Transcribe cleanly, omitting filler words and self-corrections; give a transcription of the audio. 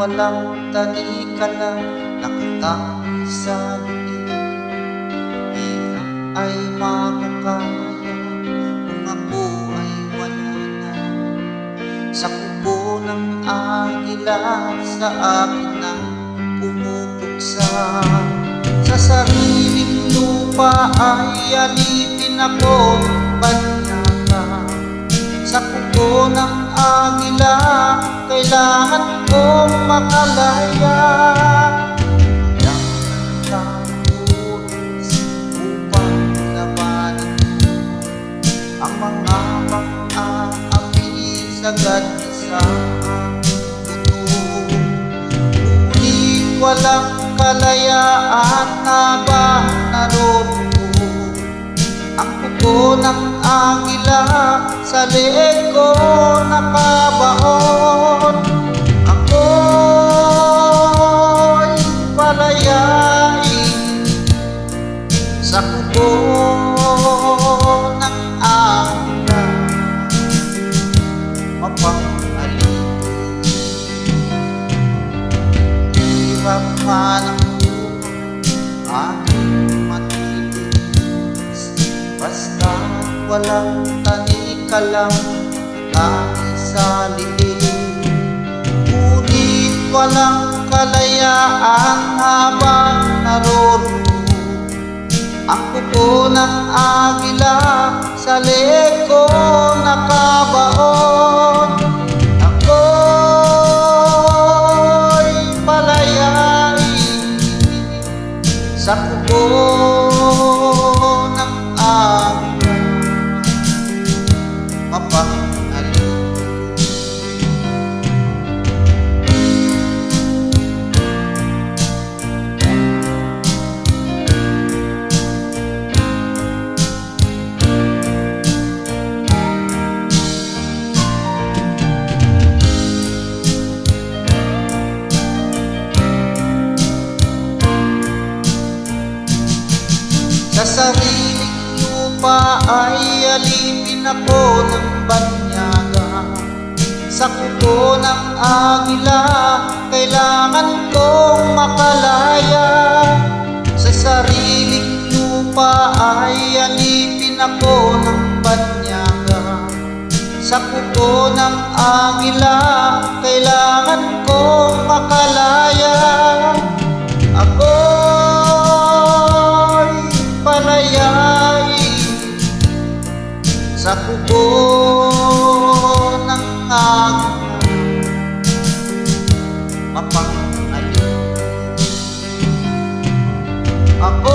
walang tanika lang nakatanggi sa lubi. Hirap ay makakaya kung ako ay wala na. Sa kubo ng agila sa akin na pumupuksa. Sa sariling lupa ay alipin ako ng banyaga. Sa kubo ng agila kailangan kong makalaya. Kailangan talunis upang labanan ang mga pang-aapi sagad sa puto. Ngunit walang kalayaan habang naroroon ang kuko ng agila sa leeg ko nakabaon. Ako'y palayain sa kuko ng agila, mapang-alipin. Hirap man ang aking matilis, basta't walang tanika lang tayo sa lilim. Ngunit walang kalayaan habang naroroon ang kuko ng agila sa leeg ko nakabaon. Ako'y palayain sa kuko ng agila, mapang-alipin. Sa sariling lupa ay alipin ako ng banyaga. Sa kuko ng agila kailangan kong makalaya. Sa sariling lupa ay alipin ako ng banyaga. Sa kuko ng agila kailangan kong makalaya. Ako'y palayain sa kuko ng agila, mapang-alipin. Ako